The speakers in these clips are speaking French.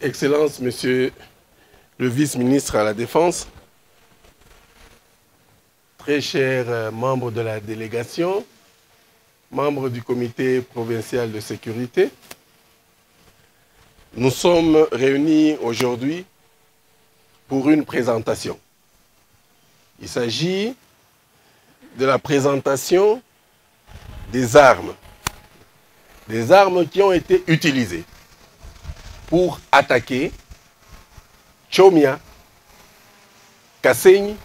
Excellence, Monsieur le vice-ministre à la Défense, très chers membres de la délégation, membres du comité provincial de sécurité, nous sommes réunis aujourd'hui pour une présentation. Il s'agit de la présentation des armes qui ont été utilisées pour attaquer Tchomia, Kasenyi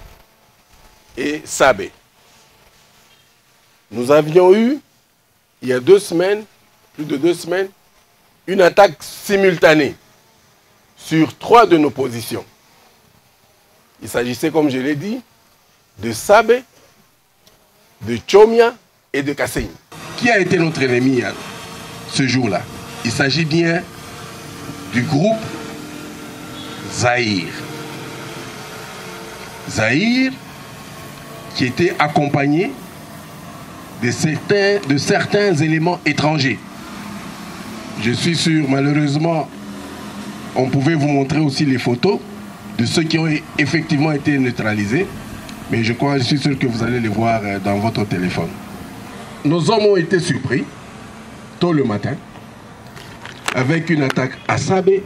et Sabé. Nous avions eu, il y a 2 semaines, plus de 2 semaines, une attaque simultanée sur 3 de nos positions. Il s'agissait, comme je l'ai dit, de Sabé, de Tchomia et de Kasenyi. Qui a été notre ennemi ce jour-là? Il s'agit bien du groupe Zaïre. Zaïre qui était accompagné de certains éléments étrangers. Je suis sûr, malheureusement, on pouvait vous montrer aussi les photos de ceux qui ont effectivement été neutralisés, mais je suis sûr que vous allez les voir dans votre téléphone. Nos hommes ont été surpris tôt le matin avec une attaque à Sabé,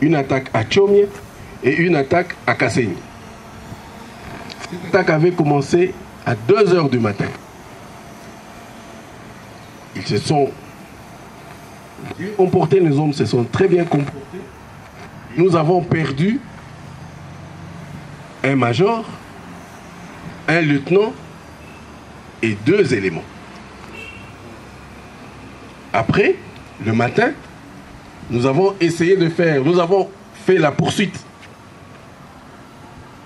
une attaque à Tchomia et une attaque à Kasenyi. Cette attaque avait commencé à 2 h du matin. Ils se sont bien comportés, les hommes se sont très bien comportés. Nous avons perdu un major, un lieutenant et 2 éléments. Après, le matin, nous avons fait la poursuite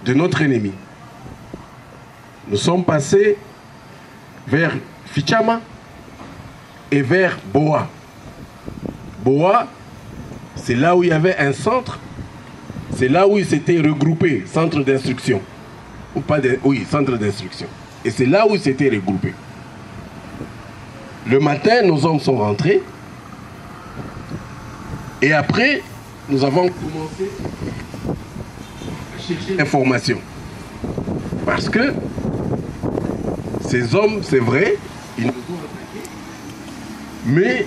de notre ennemi. Nous sommes passés vers Fichama et vers Boa. Boa, c'est là où il y avait un centre, c'est là où ils s'étaient regroupés, centre d'instruction. Ou pas de, oui, centre d'instruction. Et c'est là où ils s'étaient regroupés. Le matin, nos hommes sont rentrés. Et après, nous avons commencé à chercher l'information. Parce que ces hommes, c'est vrai, ils nous ont attaqués. Mais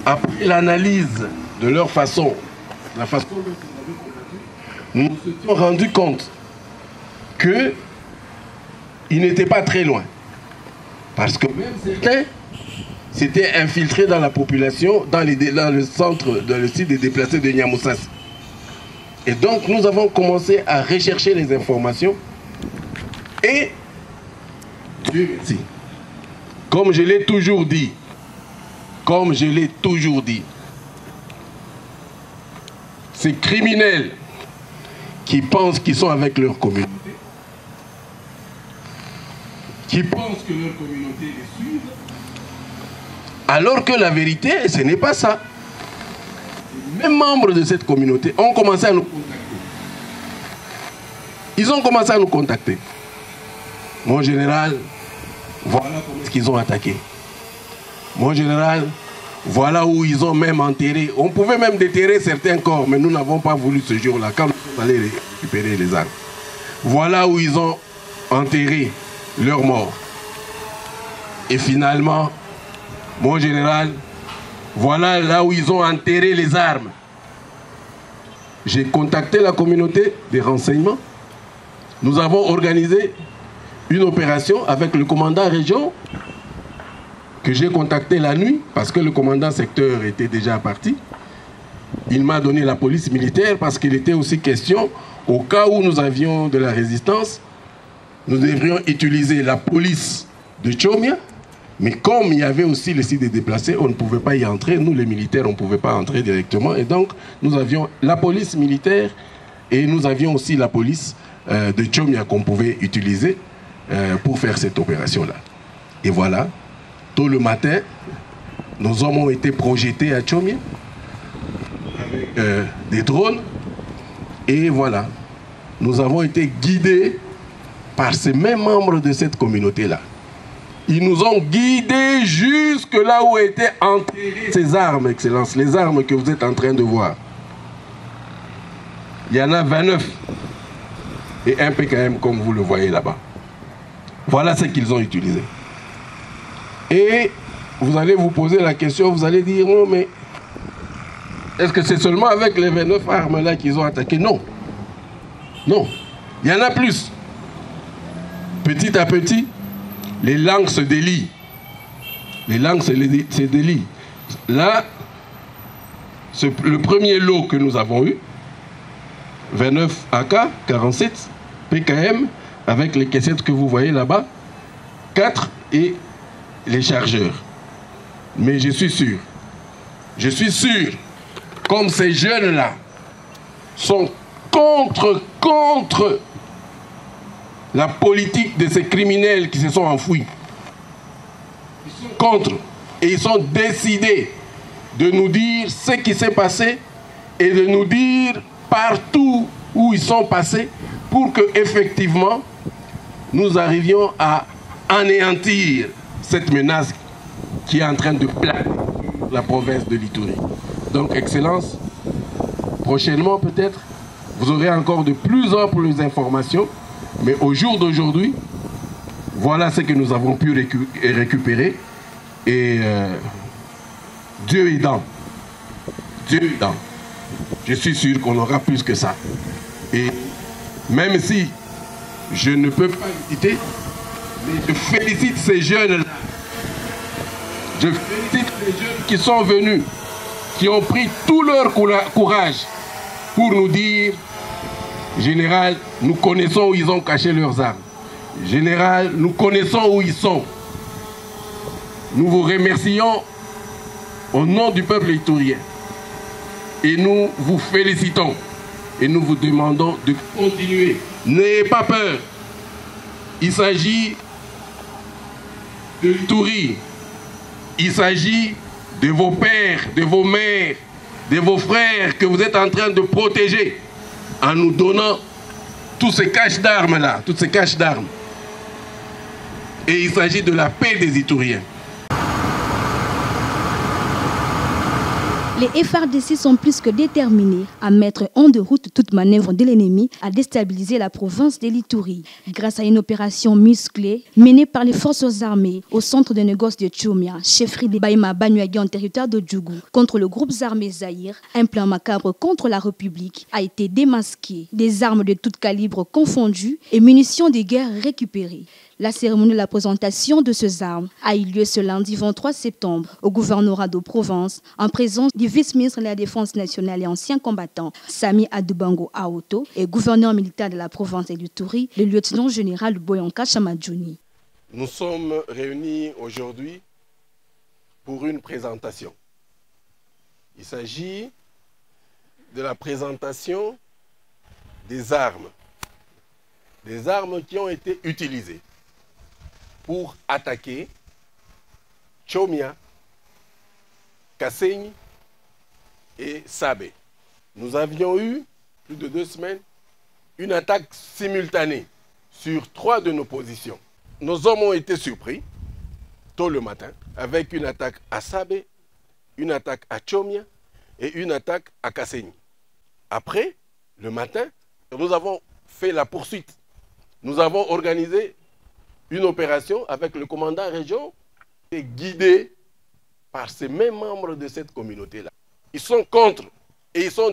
après l'analyse de leur façon, la façon dont ils avaient combattu, nous nous étions rendus compte qu'ils n'étaient pas très loin. Parce que même certains s'étaient infiltrés dans la population, dans le centre, dans le site des déplacés de Nyamoussas. Et donc nous avons commencé à rechercher les informations. Et Dieu merci, comme je l'ai toujours dit, ces criminels qui pensent qu'ils sont avec leur communauté, qui pensent que leur communauté les suit, alors que la vérité, ce n'est pas ça. Les mêmes membres de cette communauté ont commencé à nous contacter. Ils ont commencé à nous contacter. Mon général, voilà comment est-ce qu'ils ont attaqué. Mon général, voilà où ils ont même enterré. On pouvait même déterrer certains corps, mais nous n'avons pas voulu ce jour-là, quand nous sommes allés récupérer les armes. Voilà où ils ont enterré leurs morts. Et finalement, mon général, voilà là où ils ont enterré les armes. J'ai contacté la communauté des renseignements. Nous avons organisé une opération avec le commandant région que j'ai contacté la nuit parce que le commandant secteur était déjà parti. Il m'a donné la police militaire parce qu'il était aussi question, au cas où nous avions de la résistance, nous devrions utiliser la police de Tchomia. Mais comme il y avait aussi le site des déplacés, on ne pouvait pas y entrer. Nous, les militaires, on ne pouvait pas entrer directement. Et donc, nous avions la police militaire et nous avions aussi la police de Tchomia qu'on pouvait utiliser pour faire cette opération-là. Et voilà, tôt le matin, nos hommes ont été projetés à Tchomia avec des drones. Et voilà, nous avons été guidés par ces mêmes membres de cette communauté-là. Ils nous ont guidés jusque là où étaient enterrées ces armes, Excellence, les armes que vous êtes en train de voir. Il y en a 29 et un PKM comme vous le voyez là-bas. Voilà ce qu'ils ont utilisé. Et vous allez vous poser la question, vous allez dire, non mais est-ce que c'est seulement avec les 29 armes là qu'ils ont attaqué? Non. Non. Il y en a plus. Petit à petit, les langues se délient. Les langues se délient. Là, le premier lot que nous avons eu, 29 AK, 47 PKM, avec les caissettes que vous voyez là-bas, 4 et les chargeurs. Mais je suis sûr, comme ces jeunes-là sont contre la politique de ces criminels qui se sont enfouis. Ils sont contre et ils sont décidés de nous dire ce qui s'est passé et de nous dire partout où ils sont passés pour que effectivement nous arrivions à anéantir cette menace qui est en train de planer sur la province de l'Ituri. Donc, Excellence, prochainement peut-être, vous aurez encore de plus en plus d'informations, mais au jour d'aujourd'hui, voilà ce que nous avons pu récupérer. Et Dieu aidant, je suis sûr qu'on aura plus que ça. Et même si je ne peux pas le citer, mais je félicite ces jeunes-là. Je félicite les jeunes qui sont venus, qui ont pris tout leur courage pour nous dire, Général, nous connaissons où ils ont caché leurs armes. Général, nous connaissons où ils sont. Nous vous remercions au nom du peuple iturien. Et nous vous félicitons. Et nous vous demandons de continuer. N'ayez pas peur. Il s'agit de l'Ituri. Il s'agit de vos pères, de vos mères, de vos frères que vous êtes en train de protéger en nous donnant tous ces caches d'armes-là, toutes ces caches d'armes. Et il s'agit de la paix des Ituriens. Les FARDC sont plus que déterminés à mettre en de route toute manœuvre de l'ennemi à déstabiliser la province de l'Ituri. Grâce à une opération musclée menée par les forces armées au centre de négoce de Tchomia, chefferie de Baïma Banyuagui en territoire de Djougou, contre le groupe armé Zahir, un plan macabre contre la République a été démasqué. Des armes de tout calibre confondues et munitions de guerre récupérées. La cérémonie de la présentation de ces armes a eu lieu ce lundi 23 septembre au gouvernorat de Provence en présence du vice-ministre de la Défense nationale et ancien combattant Sami Adoubango Aoto et gouverneur militaire de la province de l'Ituri, le lieutenant-général Boyanka Chamadjouni. Nous sommes réunis aujourd'hui pour une présentation. Il s'agit de la présentation des armes qui ont été utilisées pour attaquer Tchomia, Kasenyi et Sabé. Nous avions eu, plus de 2 semaines, une attaque simultanée sur 3 de nos positions. Nos hommes ont été surpris, tôt le matin, avec une attaque à Sabé, une attaque à Tchomia et une attaque à Kasenyi. Après, le matin, nous avons fait la poursuite. Nous avons organisé une opération avec le commandant région et guidé par ces mêmes membres de cette communauté-là. Ils sont contre et ils sont